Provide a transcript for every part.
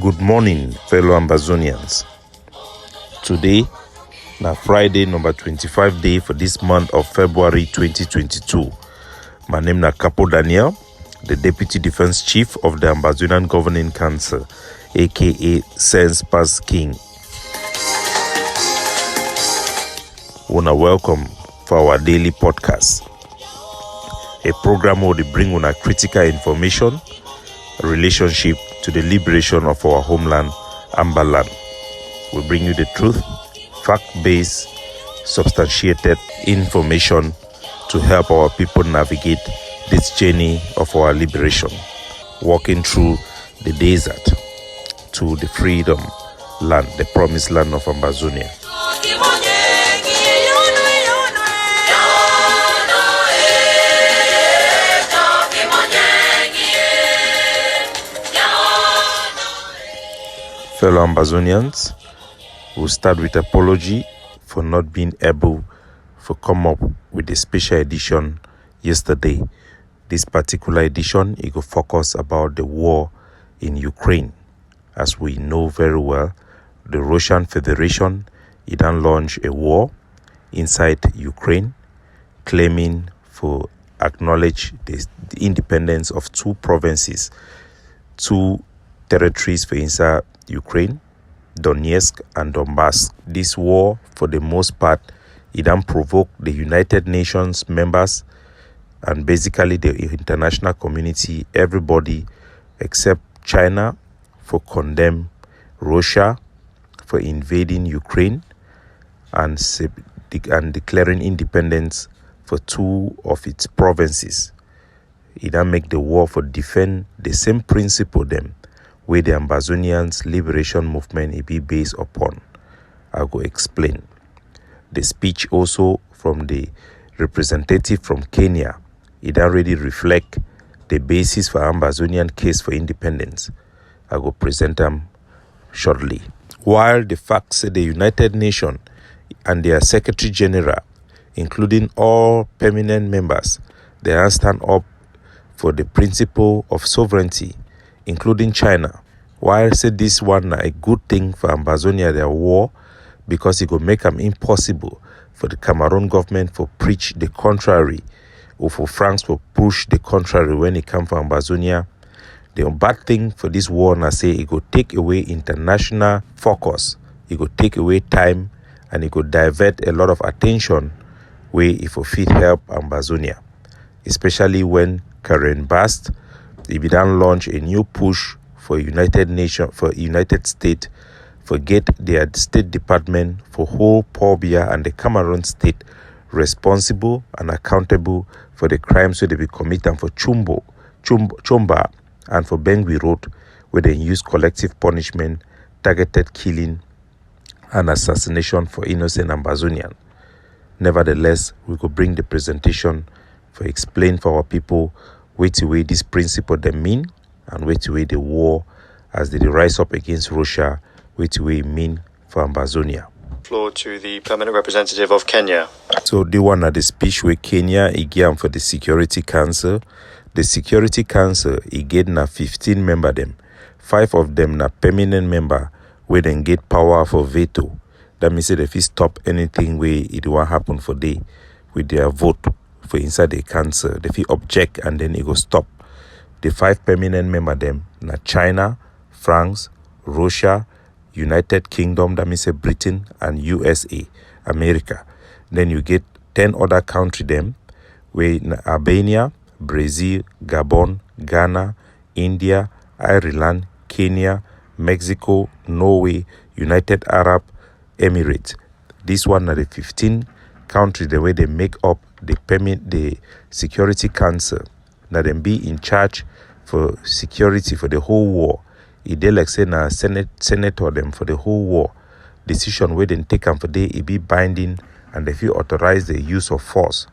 Good morning, fellow Ambazonians. Today, na Friday number 25 day for this month of February 2022. My name na Capo Daniel, the Deputy Defense Chief of the Ambazonian Governing Council, aka Sense Pass King. Wanna welcome for our daily podcast, a program where they bring una critical information relationship to the liberation of our homeland, Ambaland. We bring you the truth, fact-based, substantiated information to help our people navigate this journey of our liberation, walking through the desert to the freedom land, the promised land of Ambazonia. Fellow Ambazonians, we'll start with apology for not being able to come up with a special edition yesterday. This particular edition, it will focus about the war in Ukraine. As we know very well, the Russian Federation, it then launched a war inside Ukraine, claiming to acknowledge the independence of two provinces, two territories for inside Ukraine, Donetsk and Donbass. This war, for the most part, it then provoked the United Nations members and basically the international community, everybody except China, for condemn Russia for invading Ukraine and declaring independence for two of its provinces. It then make the war for defend the same principle them where the Ambazonians liberation movement will be based upon. I will explain. The speech also from the representative from Kenya, it already reflect the basis for Ambazonian case for independence. I will present them shortly. While the facts say the United Nations and their Secretary General, including all permanent members, they are stand up for the principle of sovereignty, including China. Why I say this one a good thing for Ambazonia, their war, because it will make them impossible for the Cameroon government to preach the contrary, or for France to push the contrary when it comes from Ambazonia. The bad thing for this war, I say, it will take away international focus, it will take away time, and it will divert a lot of attention where it will fit help Ambazonia, especially when Karen Bast, if it then launch a new push for United States, for get their State Department for whole Pobia and the Cameroon state responsible and accountable for the crimes where they be committed for Chumba and for Bengui Road, where they use collective punishment, targeted killing, and assassination for innocent Ambazonian. Nevertheless, we could bring the presentation for explain for our people which way this principle they mean and which way the war as they rise up against Russia, which way mean for Ambazonia. Floor to the permanent representative of Kenya. So the one at the speech with Kenya again for the Security Council. The Security Council again na 15 member them. 5 of them na permanent member where then get power for veto. That means that if you stop anything where it won't happen for they with their vote for inside the council, if you object and then it go stop. The 5 permanent member them na China, France, Russia, United Kingdom, that means Britain and USA, America. Then you get 10 other country them where Albania, Brazil, Gabon, Ghana, India, Ireland, Kenya, Mexico, Norway, United Arab Emirates. This one are the 15 countries the way they make up the Security Council. Now them be in charge for security for the whole war. It they like say na senator them for the whole war. Decision where they take them for they it be binding and if you authorize the use of force.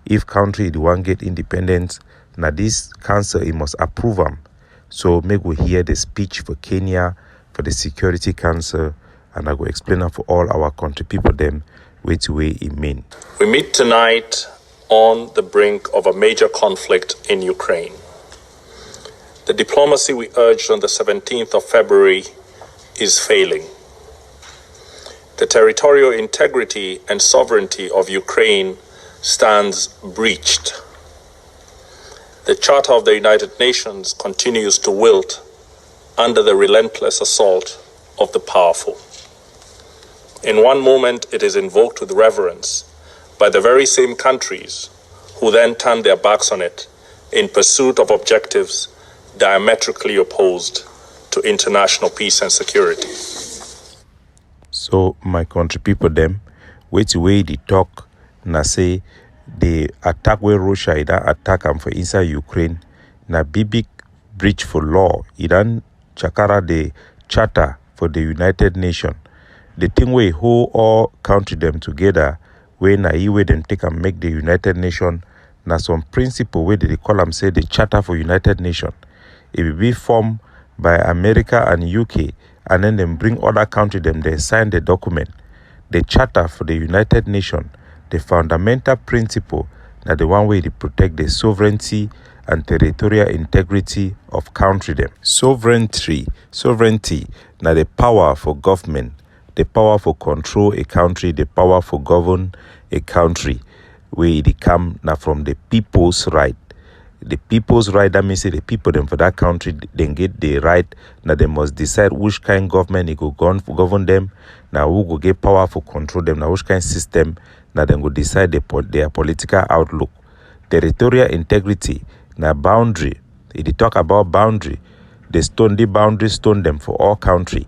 If country the one get independence, now this council it must approve them. So make we hear the speech for Kenya for the Security Council, and I will explain them for all our country people them which way it mean. We meet tonight on the brink of a major conflict in Ukraine. The diplomacy we urged on the 17th of February is failing. The territorial integrity and sovereignty of Ukraine stands breached. The Charter of the United Nations continues to wilt under the relentless assault of the powerful. In one moment, it is invoked with reverence by the very same countries who then turn their backs on it in pursuit of objectives diametrically opposed to international peace and security. So my country people them, wait way they talk na say the attack where Russia idan attack am for inside Ukraine na big breach for law. Idan chakara the charter for the United Nations. The thing we hold all country them together where na way them take and make the United Nations na some principle where they call them say the charter for United Nations. It will be formed by America and UK, and then them bring other country them they sign the document. The charter for the United Nations, the fundamental principle that the one way to protect the sovereignty and territorial integrity of country them. Sovereignty, now the power for government, the power for control a country, the power for govern a country, where it come now from the people's right. The people's right, that means the people them for that country, then get the right that they must decide which kind of government it go govern them. Now who go get power for control them, now which kind of system that then go decide their political outlook. Territorial integrity, now boundary. If they talk about boundary, they stone them for all country.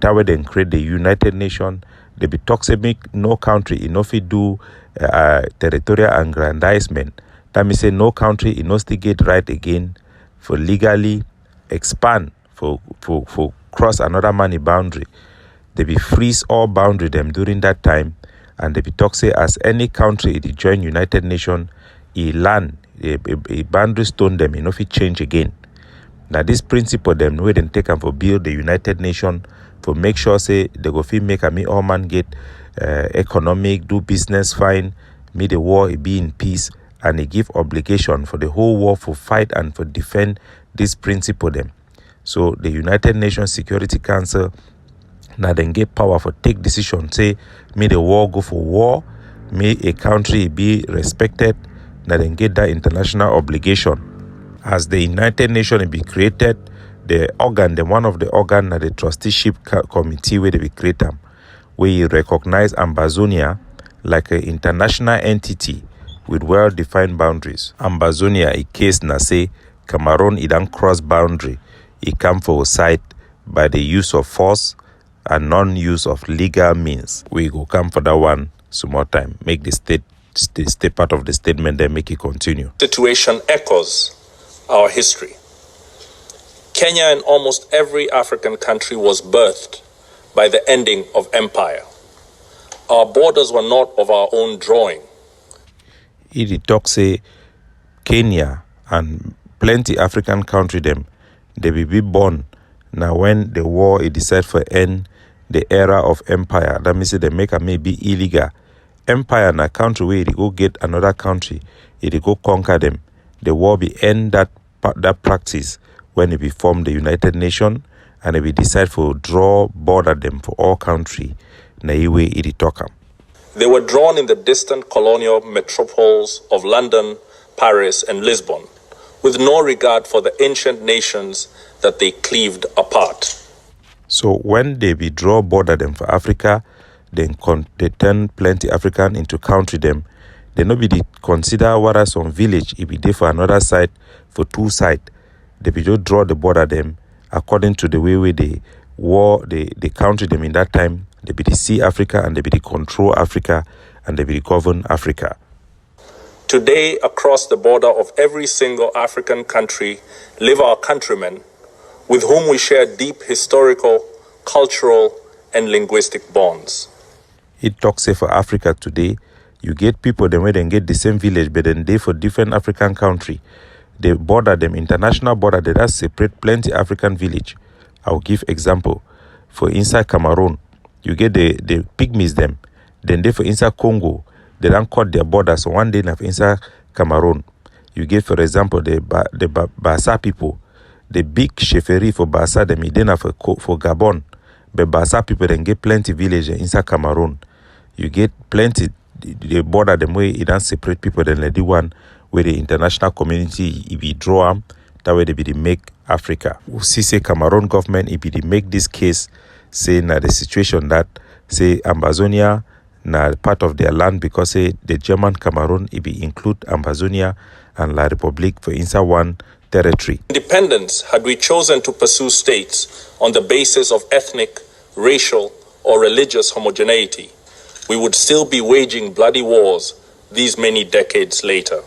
That way then create the United Nations. They be toxic, make no country enough to do territorial aggrandizement. That means say no country instigate right again for legally expand for cross another money boundary. They be freeze all boundary them during that time, and they be talk say as any country it join United Nations, land a boundary stone them if it change again. Now this principle them we then take them for build the United Nations for make sure say they go fit make all man get economic, do business fine, make the war be in peace. And they give obligation for the whole world for fight and for defend this principle them. So the United Nations Security Council now then get power for take decision, say may the war go for war, may a country be respected, now then get that international obligation. As the United Nations be created, one of the organ that the trusteeship committee where they be created, we recognize Ambazonia like an international entity with well-defined boundaries. Ambazonia, a case na say Cameroon it don't cross boundary. It come for a site by the use of force and non-use of legal means. We go come for that one some more time. Make the state part of the statement, then make it continue. Situation echoes our history. Kenya and almost every African country was birthed by the ending of empire. Our borders were not of our own drawing. It talk say Kenya and plenty African country them they will be born now when the war it decide for end the era of empire. That means they make a maybe illegal empire na country where it go get another country, it go conquer them. The war be end that practice when it be form the United Nations and it be decide for draw border them for all country. Na way it talk am. They were drawn in the distant colonial metropoles of London, Paris, and Lisbon, with no regard for the ancient nations that they cleaved apart. So when they be draw border them for Africa, they turn plenty African into country them. They no be consider what are some village if be there for another side for two side. They be just draw the border them according to the way they country them in that time. They be see Africa and they be control Africa and they be govern Africa. Today, across the border of every single African country live our countrymen with whom we share deep historical, cultural, and linguistic bonds. It talks say for Africa today, you get people them where they get the same village, but then they for different African country. They border them, international border, they that separate plenty African village. I'll give example. For inside Cameroon, you get the pygmies them. Then they for inside Congo, they don't cut their borders. So one day for inside Cameroon, you get for example the Bassa people, the big chefferie for Bassa them then for Gabon. But Bassa people then get plenty village inside Cameroon. You get plenty, the border them way, it don't separate people then like the one where the international community, if we draw them, that way they be the make Africa. We see say Cameroon government, if they make this case, say na the situation that, say Ambazonia, na part of their land because say the German Cameroon, if we include Ambazonia and La Republique for inside one territory. Independence, had we chosen to pursue states on the basis of ethnic, racial, or religious homogeneity, we would still be waging bloody wars these many decades later.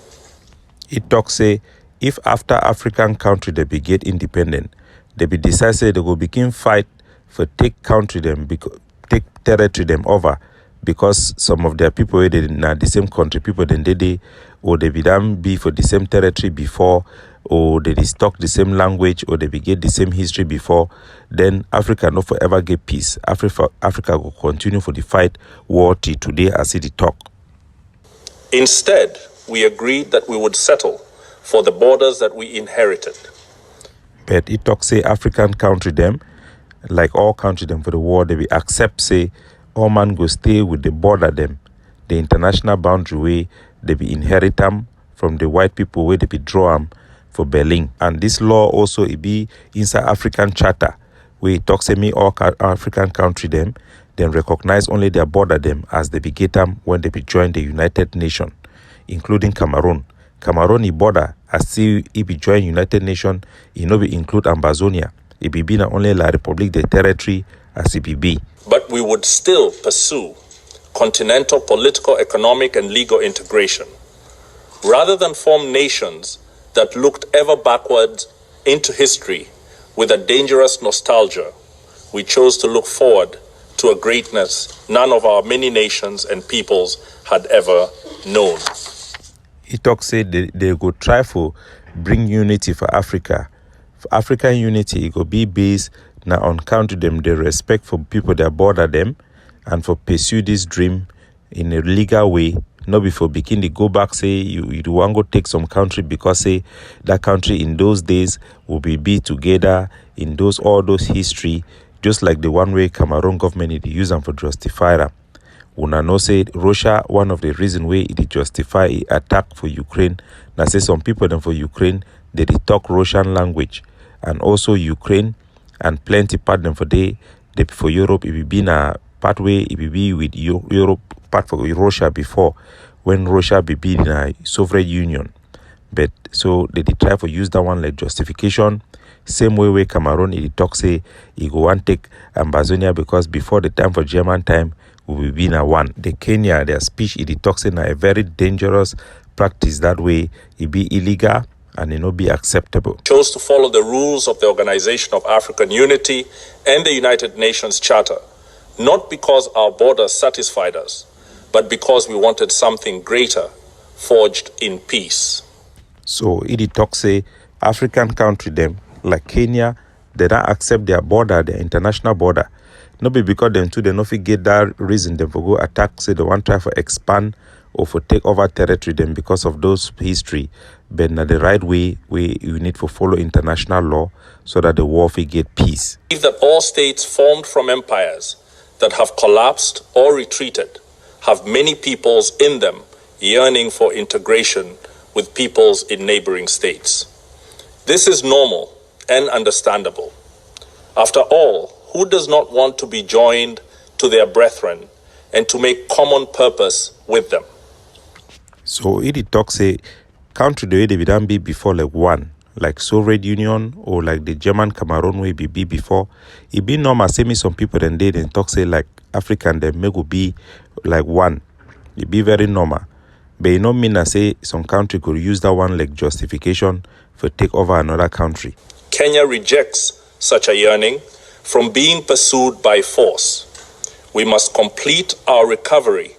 It talks say, if after African country they be get independent, they be decide say they will begin fight for take country them, take territory them over, because some of their people they not the same country people than they or they be done be for the same territory before, or they talk the same language, or they be get the same history before, then Africa no forever get peace. Africa will continue for the fight war till today as it talk. Instead, we agreed that we would settle for the borders that we inherited. But it talks say African country them, like all country them for the war, they be accept say all man go stay with the border them, the international boundary way they be inherit them from the white people where they be draw them for Berlin. And this law also it be inside African charter where it talks say me all African country them then recognize only their border them as they be get them when they be join the United Nations, including Cameroon. Cameroon border as see it be join United Nations, it no be include Ambazonia. It be not only La Republique the territory as it be. But we would still pursue continental political, economic, and legal integration. Rather than form nations that looked ever backwards into history with a dangerous nostalgia, we chose to look forward to a greatness none of our many nations and peoples had ever known. He talks say they go try for bring unity for Africa. For African unity, it go be based now on country them the respect for people that border them, and for pursue this dream in a legal way. Not before begin to go back say you want go take some country because say that country in those days will be together in all those history, just like the one way Cameroon government it use them for justify them. Una know say Russia one of the reason why it justify attack for Ukraine. Now say some people them for Ukraine they talk Russian language, and also Ukraine and plenty part them for for Europe it will be na part way it will be with Europe part for Russia before when Russia be in a Soviet Union. But so they try for use that one like justification. Same way Cameroon it talk say it go and take Ambazonia because before the time for German time we will be na one. The Kenya their speech it talks in a very dangerous practice that way it be illegal and it not be acceptable. Chose to follow the rules of the Organization of African Unity and the United Nations Charter, not because our borders satisfied us, but because we wanted something greater, forged in peace. So it talk say African country them like Kenya, they don't accept their border, their international border. Not be because them too they not get that reason them for go attack, say they want try for expand or for take over territory them because of those history. But na the right way you need to follow international law so that the war will get peace. Believe that all states formed from empires that have collapsed or retreated have many peoples in them yearning for integration with peoples in neighboring states. This is normal and understandable. After all, who does not want to be joined to their brethren and to make common purpose with them? So it talks say country the way they done be before like one, like Soviet Union or like the German Cameroon way be before. It be normal say me some people then they then talk say like African them may go be like one. It be very normal. But it not mean I say some country could use that one like justification for take over another country. Kenya rejects such a yearning from being pursued by force. We must complete our recovery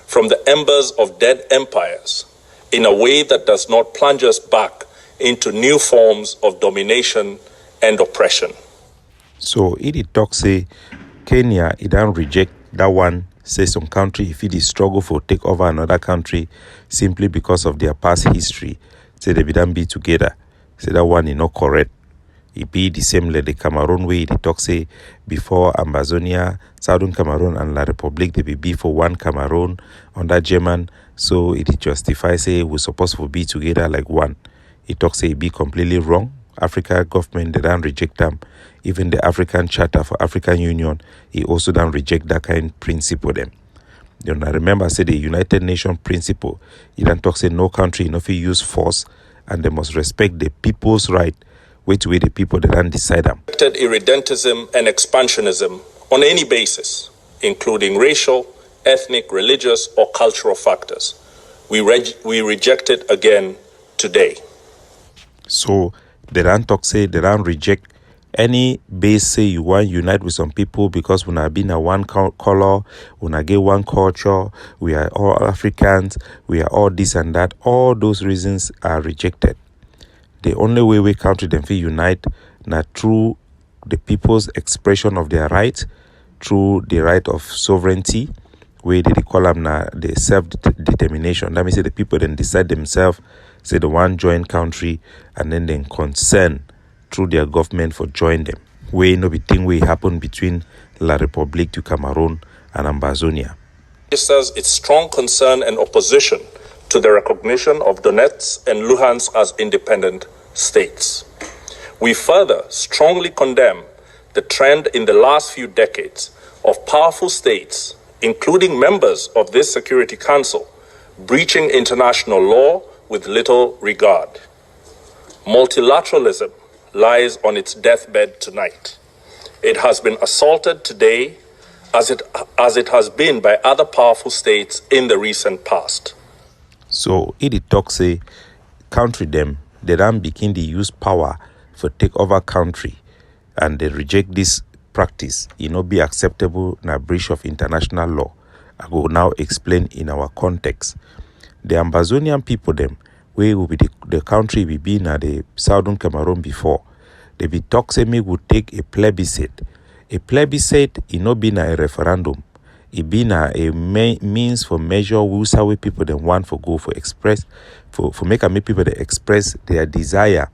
from the embers of dead empires in a way that does not plunge us back into new forms of domination and oppression. So it talk say Kenya it don't reject that one, say some country if it is struggle for take over another country simply because of their past history, say they don't be together. Say that one is not correct. It be the same like the Cameroon way they talk say before Ambazonia, Southern Cameroon and La Republique they be for one Cameroon under German, so it justify say we're supposed to be together like one. It talks say it be completely wrong. Africa government they don't reject them. Even the African Charter for African Union, it also don't reject that kind of principle them. You know, remember say the United Nations principle, it don't talk say no country no fit use force and they must respect the people's right. Which way the people that don't decide them. Irredentism and expansionism on any basis, including racial, ethnic, religious, or cultural factors. We reject it again today. So they don't talk say they don't reject any base say you want to unite with some people because we have been a one color, we get one culture, we are all Africans, we are all this and that. All those reasons are rejected. The only way we country them feel unite now through the people's expression of their right, through the right of sovereignty, where they call them now the self-determination. That means the people then decide themselves, say the one join country, and then concern through their government for join them. Where no be thing will happen between La Republique to Cameroon and Ambazonia. Registers its strong concern and opposition to the recognition of Donetsk and Luhansk as independent states. We further strongly condemn the trend in the last few decades of powerful states, including members of this Security Council, breaching international law with little regard. Multilateralism lies on its deathbed tonight. It has been assaulted today as it has been by other powerful states in the recent past. So it talks say country them, they don't begin to use power for take over country and they reject this practice. It not be acceptable in a breach of international law. I will now explain in our context. The Ambazonian people them, where will be the country we been at the Southern Cameroon before, they be talk say me would take a plebiscite. A plebiscite it not been a referendum. It been a means for measure who's how people then want for go for express for make people they express their desire.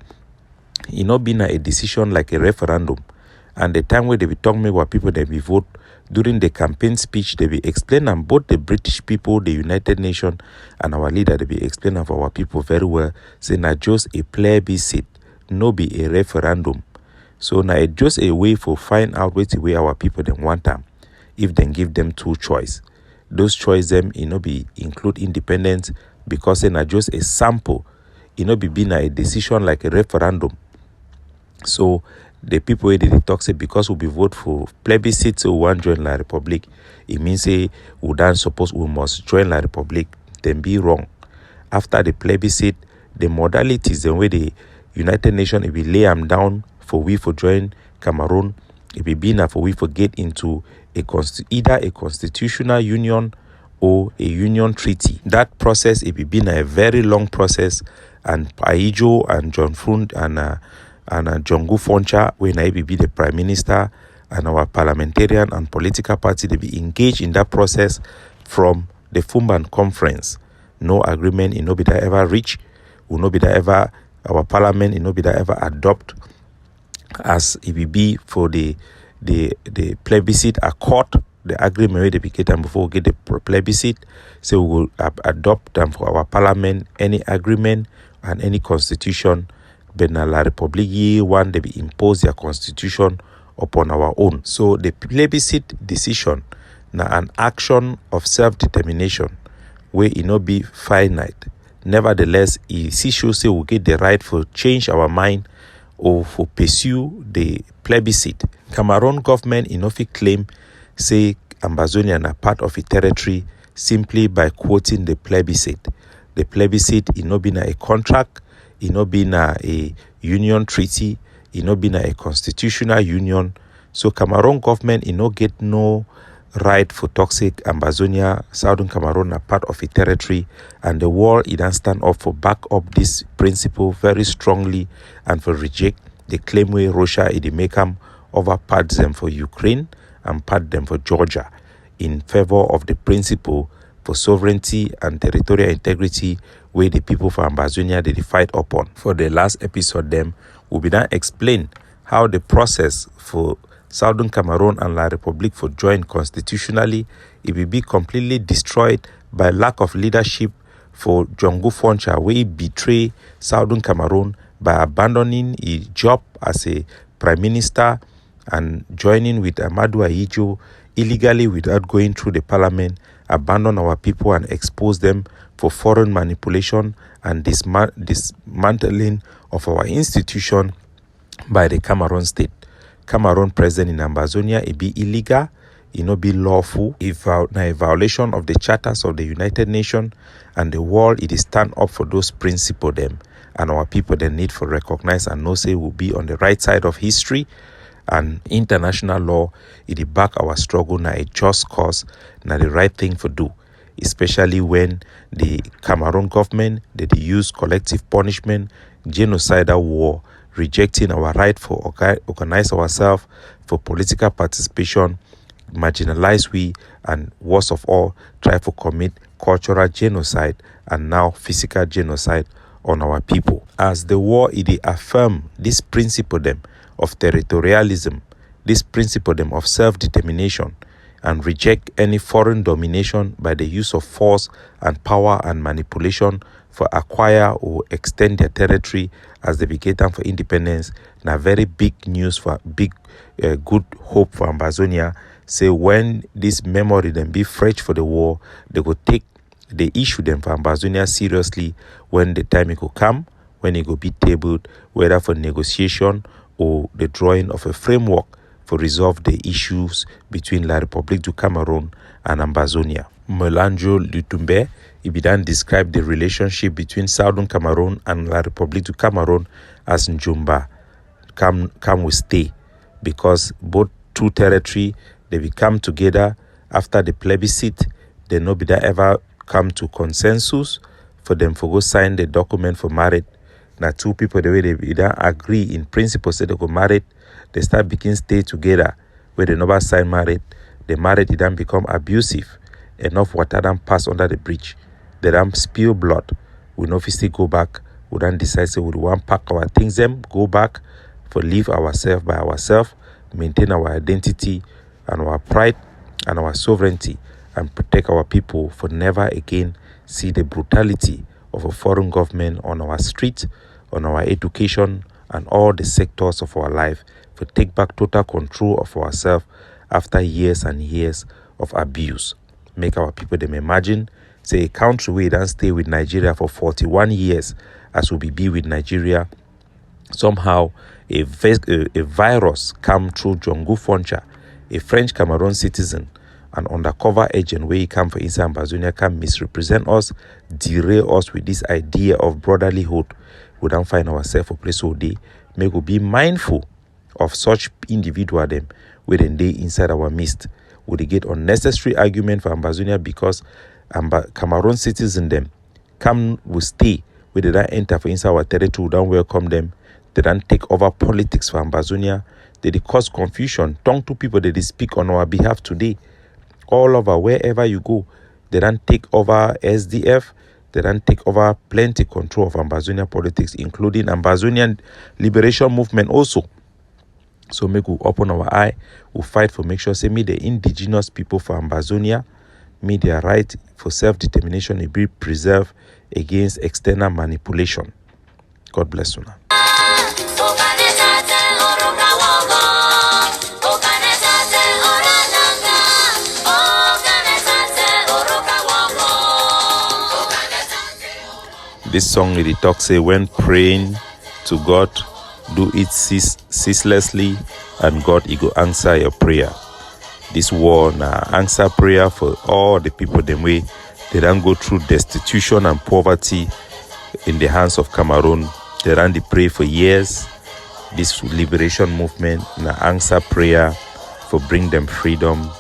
It not been a decision like a referendum. And the time where they be talking me what people they be vote during the campaign speech they be explain on both the British people, the United Nations, and our leader they be explaining for our people very well. Say not just a plebiscite, no be a referendum. So now it's just a way for find out which way our people then want them. If they give them two choice, those choice them be include independence because they not just a sample, be being a decision like a referendum. So the people where they talk say because we vote for plebiscite so we want join La Republique, it means say we don't suppose we must join La Republique. Then be wrong. After the plebiscite, the modalities the way the United Nations it will lay them down for we for join Cameroon. It will be enough for we for get into either a constitutional union or a union treaty. That process it will be a very long process, and Paijo and John Frund and John Foncha, when I will be the prime minister, and our parliamentarian and political party they be engaged in that process from the Fumban conference. No agreement in no be that ever reach, will no be that ever our parliament in no be that ever adopt as it will be for the plebiscite accord, the agreement where they be get them before we get the plebiscite. So we will adopt them for our parliament, any agreement and any constitution. But now La Republique one they be impose their constitution upon our own. So the plebiscite decision now an action of self-determination where it not be finite. Nevertheless, it shows say we get the right for change our mind or for pursue the plebiscite. Cameroon government fit claim say Ambazonian are part of a territory simply by quoting the plebiscite. The plebiscite it not been a contract, it not been a union treaty, it not been a constitutional union. So Cameroon government it not get no right for toxic Ambazonia, Southern Cameroon are part of a territory, and the world it don't stand up for back up this principle very strongly and for reject the claim where Russia it make them over part them for Ukraine and part them for Georgia in favor of the principle for sovereignty and territorial integrity where the people for Ambazonia they fight upon. For the last episode them we be done explain how the process for Southern Cameroon and La République for join constitutionally, it will be completely destroyed by lack of leadership for Jongu Foncha, where he betray Southern Cameroon by abandoning his job as a prime minister and joining with Amadou Ahidjo illegally without going through the parliament, abandon our people and expose them for foreign manipulation and dismantling of our institution by the Cameroon state. Cameroon president in Ambazonia, it be illegal, it not be lawful, if a violation of the charters of the United Nations and the world, it is stand up for those principles them. And our people they need for recognize and know say will be on the right side of history and international law. It back our struggle na a just cause, na the right thing for do. Especially when the Cameroon government they use collective punishment, genocidal war, rejecting our right for organize ourselves for political participation, marginalize we, and worst of all, try to commit cultural genocide and now physical genocide on our people. As the war, it affirm this principle them of territorialism, this principle them of self-determination, and reject any foreign domination by the use of force and power and manipulation for acquire or extend their territory as they begin time for independence. Now, very big news for big good hope for Ambazonia. Say when this memory then be fresh for the war, they go take the issue them for Ambazonia seriously when the time it will come, when it will be tabled, whether for negotiation or the drawing of a framework for resolve the issues between La République du Cameroon and Ambazonia. Melandro Lutumbe, he began describe the relationship between Southern Cameroon and La République du Cameroon as Njumba, come we stay, because both two territory they will come together after the plebiscite. They no be that ever come to consensus for them for go sign the document for marriage. Now two people the way they don't agree in principle say they go married, they start begin stay together where they never sign marriage. The marriage it then become abusive. Enough water then pass under the bridge. They then spill blood. We no still go back. We then decide say we want pack our things them, go back for live ourselves by ourselves, maintain our identity and our pride and our sovereignty, and protect our people for never again see the brutality of a foreign government on our street, on our education, and all the sectors of our life, for take back total control of ourselves after years and years of abuse. Make our people them imagine, say a country we don't stay with Nigeria for 41 years as we be with Nigeria. Somehow a virus come through Jongu Foncha, a French Cameroon citizen, an undercover agent where he come for inside Ambazonia can misrepresent us, derail us with this idea of brotherlyhood. We don't find ourselves a place all day. May we be mindful of such individual them within they inside our midst. Would they get unnecessary argument for Ambazonia because Cameroon citizen them come will stay where they don't enter for inside our territory, we don't welcome them. They don't take over politics for Ambazonia. They cause confusion. Tongue to people that they speak on our behalf today. All over, wherever you go, they don't take over SDF. They don't take over plenty control of Ambazonia politics, including Ambazonian liberation movement also. So make we open our eye, we fight for make sure say me the indigenous people for Ambazonia, me their right for self-determination will be preserved against external manipulation. God bless you now. This song it talks say when praying to God, do it ceaselessly, and God he go answer your prayer. This war na answer prayer for all the people them way they don't go through destitution and poverty in the hands of Cameroon. They don't pray for years. This liberation movement na answer prayer for bring them freedom,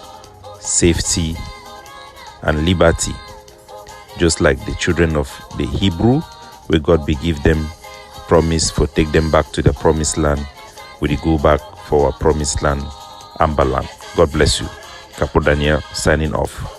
safety, and liberty. Just like the children of the Hebrew, where God be give them promise for take them back to the promised land, we go back for our promised land, Ambaland. God bless you. Capo Daniel signing off.